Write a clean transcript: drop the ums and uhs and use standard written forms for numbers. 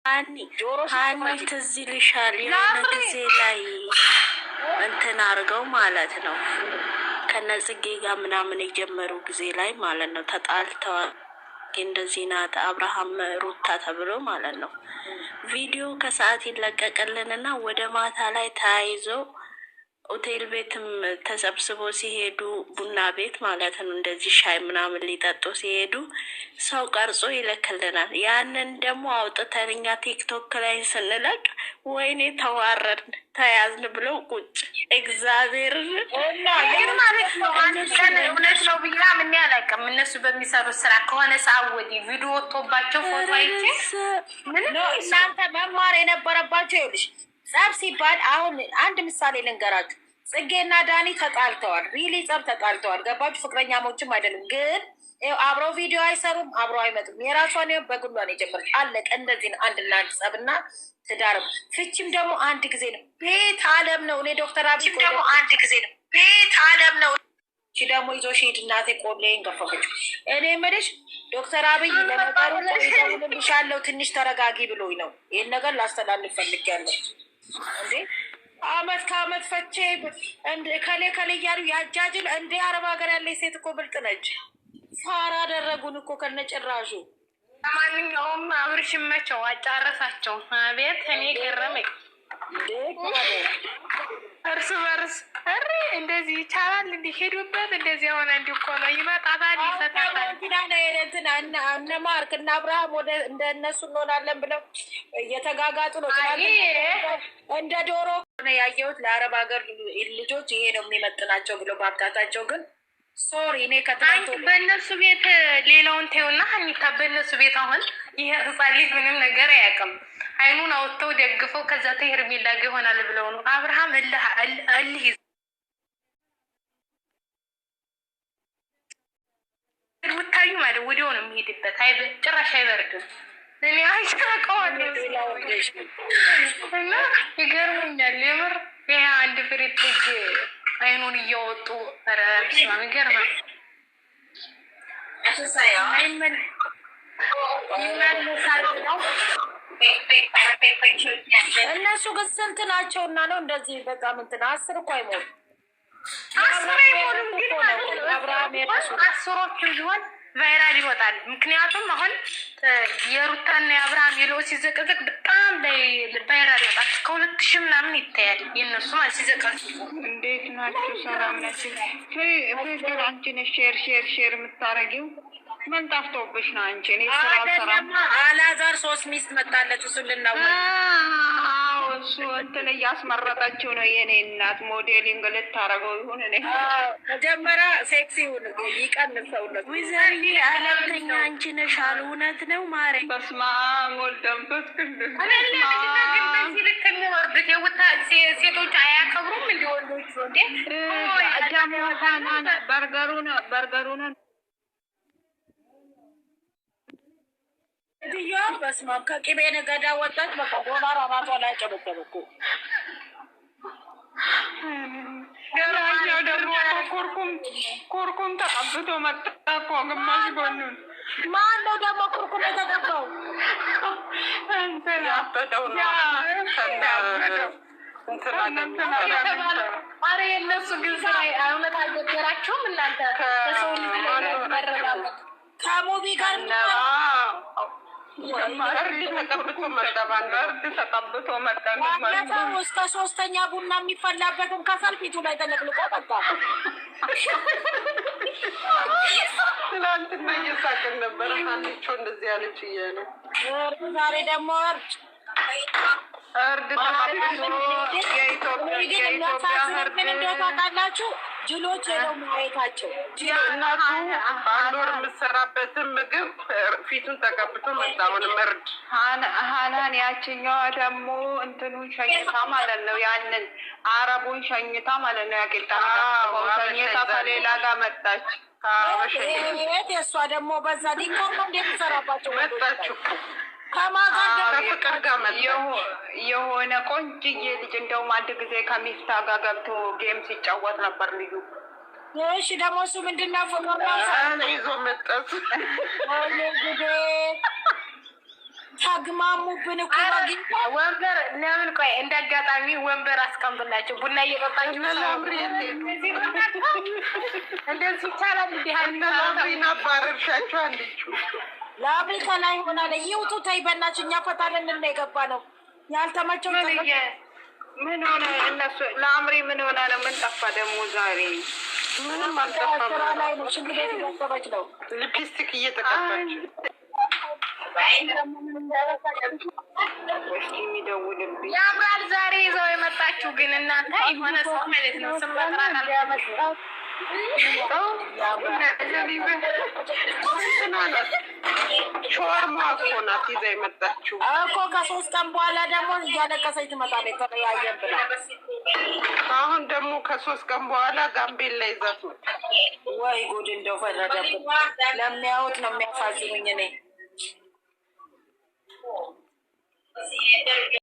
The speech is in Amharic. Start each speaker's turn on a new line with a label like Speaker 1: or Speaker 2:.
Speaker 1: ሀኒ ትዝ ይልሻል? የሆነ ጊዜ ላይ እንትን አድርገው ማለት ነው ከነጽጌ ጋር ምናምን የጀመሩ ጊዜ ላይ ማለት ነው ተጣልተዋል። እንደዚህ ናት አብርሃም ሩታ ተብሎ ማለት ነው። ቪዲዮ ከሰዓት ይለቀቅልንና ወደ ማታ ላይ ተያይዘው ሆቴል ቤትም ተሰብስቦ ሲሄዱ ቡና ቤት ማለት ነው እንደዚህ ሻይ ምናምን ሊጠጡ ሲሄዱ ሰው ቀርጾ ይልክልናል። ያንን ደግሞ አውጥተን እኛ ቲክቶክ ላይ ስንለቅ ወይኔ ተዋረድን ተያዝን ብለው ቁጭ እግዚአብሔር
Speaker 2: ማለት ነው። አንድ ቀን እውነት ነው ብዬ ምን ያላቀም እነሱ በሚሰሩት ስራ ከሆነ ሰዓት ወዲህ ቪዲዮ ወጥቶባቸው ፎቶ አይቼ ምንም እናንተ መማር የነበረባቸው ይኸውልሽ ጸብ ሲባል አሁን አንድ ምሳሌ ልንገራችሁ። ጽጌና ዳኒ ተጣልተዋል። ሪሊ ጸብ ተጣልተዋል። ገባችሁ? ፍቅረኛሞችም አይደሉም። ግን አብረው ቪዲዮ አይሰሩም፣ አብረው አይመጡም። የራሷን በግሏን የጀመረች አለቀ። እንደዚህ ነው። አንድና አንድ ጸብና ትዳርም ፍቺም ደግሞ አንድ ጊዜ ነው። ቤት አለም ነው። እኔ ዶክተር አብይ ደግሞ አንድ ጊዜ ነው። ቤት አለም ነው። እቺ ደግሞ ይዞ ሄድ እናቴ ቆሌን ገፈፈች። እኔ የምልሽ ዶክተር አብይ ለነገሩ ቆይልሻለሁ ትንሽ ተረጋጊ ብሎኝ ነው ይህን ነገር ላስተላልፍ ፈልጊያለሁ። እንዴ አመት ከአመት ፈቼ ከሌ ከሌ እያሉ ያጃጅል እንዴ አረብ ሀገር ያለች ሴት እኮ ብልጥ ነች። ፋራ አደረጉን እኮ ከነጭራሹ።
Speaker 3: ማንኛውም አብርሽ መቸው አጫረሳቸው። ቤት እኔ ገረመኝ። እርስ በርስ እሪ እንደዚህ ይቻላል እንዲሄዱበት እንደዚህ የሆነ እንዲኮነ ይመጣታል ይፈታታል።
Speaker 1: እነ ማርክ እና አብርሃም ወደ እንደ እነሱ እንሆናለን ብለው እየተጋጋጡ ነው። እንደ ዶሮ ያየሁት ለአረብ ሀገር ልጆች ይሄ ነው የሚመጥናቸው ብለው ማብቃታቸው ግን ሶሪ እኔ ከትናንት
Speaker 3: በእነሱ ቤት ሌላውን ተይውና ሀኒታ በእነሱ ቤት አሁን ይሄ ህፃን ልጅ ምንም ነገር አያውቅም። አይኑን አውጥተው ደግፈው ከዛ ሄርሜላ ጋር ይሆናል ብለው ነው። አብርሃም እልህ ውታዩ ማለት ወዲያው ነው የሚሄድበት። ጭራሽ አይበርድም። እኔ አይቻቀዋለሁ እና ይገርመኛል የምር ይሄ አንድ ፍሬት ልጅ አይኑን እያወጡ ረብስማ ይገርማል።
Speaker 1: እነሱ ግን ስንት ናቸው እና ነው እንደዚህ በጣም እንትን 10 እኮ አይሞሉም።
Speaker 3: 10 አይሞሉም ግን ማለት ነው አስሮቹ ቢሆን ቫይራል ይወጣል። ምክንያቱም አሁን የሩታና የአብርሃም የለው ሲዘቀዘቅ በጣም ቫይራል ይወጣል። ከ2000 ምናምን ይታያል የእነሱ ማለት ሲዘቀዘቅ።
Speaker 4: እንዴት ናችሁ? ሰላም ናችሁ? ፍቅር አንቺ ነሽ ሼር የምታረጊው ምን ጠፍቶብሽ ነው አንቺ? እኔ ስራ አልሰራም።
Speaker 1: አላዛር 3 ሚስት መጣለች። እሱ ልናወራ
Speaker 4: እሱ እንትን እያስመረጠችው ነው የኔ እናት። ሞዴሊንግ ልታረገው ይሁን እኔ
Speaker 1: መጀመሪያ ሴክሲውን ይቀንሰውለት
Speaker 2: ዊዘሪ አለምተኛ አንቺ ነሽ አሉ። እውነት ነው ማሬ።
Speaker 4: በስመ አብ ወልድ መንፈስ ቅዱስ።
Speaker 3: ሴቶች አያከብሩም እንዲ ወንዶች ወንዴ
Speaker 4: በርገሩን
Speaker 1: ዲዮ በስመ አብ ከቅቤ ነገዳ ወጣች። በቃ ዶላር አናቷ ላይ ጨበጨበኩ።
Speaker 4: ያኛው ደግሞ ኩርኩም ተቀብቶ መጣ እኮ ግማሽ ጎኑን።
Speaker 1: ማን ነው ደግሞ ኩርኩም የተቀባው?
Speaker 4: ያበደው ነው
Speaker 3: አረ የእነሱ ግን ስራ እውነት አልገበራቸውም። እናንተ ከሰው መረጋገጥ
Speaker 1: ከሙቢ ጋር
Speaker 4: ተቀብቶ መጣ።
Speaker 1: እስከ 3ኛ ቡና የሚፈላበትን ከሰል ፊቱ ላይ ተለቅልቆ መጣ።
Speaker 4: ትናንትና እየሳቅን ነበረ። አንቺ እንደዚህ ያለች እያለ
Speaker 1: ዛሬ ደግሞ
Speaker 4: እርድ ተቀብቶ
Speaker 1: የኢትዮጵያ ታውቃላችሁ ጅሎች ነው ማየታቸው።
Speaker 4: እናቱ በአንድ ወር የምትሰራበትን ምግብ ፊቱን ተቀብቶ መጣውን እርድ ሀናን ያችኛዋ ደግሞ እንትኑን ሸኝታ ማለት ነው። ያንን አረቡን ሸኝታ ማለት ነው። ያቄጣ ሸኝታ ከሌላ ጋር መጣች።
Speaker 1: የእሷ ደግሞ በዛ ዲኮር እንዴት ትሰራባቸው
Speaker 4: መጣች እኮ
Speaker 1: ከፍቅር
Speaker 4: ጋር የሆነ ቆንጅዬ ልጅ እንደውም አንድ ጊዜ ከሚስታ ጋር ገብቶ ጌም ሲጫወት ነበር ልዩ።
Speaker 1: እሺ ደግሞ እሱ ምንድነው ፍቅር ነው
Speaker 4: ይዞ መጣት
Speaker 1: ተግማሙብን እኮ
Speaker 2: ወንበር ለምን ቆይ እንዳጋጣሚ ወንበር አስቀምጥላቸው ቡና እየጠጣችሁ እንደዚህ ይቻላል።
Speaker 4: እንዲህ ናባረርሻቸው አንድችው
Speaker 1: ለአብሪ ከላይ ሆናለ ይውጡ። ተይ በእናትሽ እኛ ፈታለን እና የገባ ነው ያልተመቸው
Speaker 4: ምን ሆነ? እነሱ ለአምሪ ምን ሆነ ነው? ምን ጠፋ ደግሞ ዛሬ? ምንም አልጠፋም።
Speaker 1: ስራ ላይ ነው። ሽንት ቤት እያሰበች ነው።
Speaker 4: ሊፕስቲክ እየተቀባች እስኪ የሚደውልብኝ
Speaker 2: ያምራል። ዛሬ ይዘው የመጣችሁ ግን እናንተ የሆነ ሰው ማለት ነው ስም መጥራት አልያመጣው
Speaker 4: ሾርማ እኮ ናት ይዛ የመጣችው
Speaker 1: እኮ። ከ3 ቀን በኋላ ደግሞ እያለቀሰች ትመጣለች። ተለያየን ብላ
Speaker 4: አሁን ደግሞ ከ3 ቀን በኋላ ጋምቤላ ይዛት ነው።
Speaker 1: ወይ ጉድ! እንደው ፈረደብን። ለሚያዩት ነው የሚያሳዝኑኝ እኔ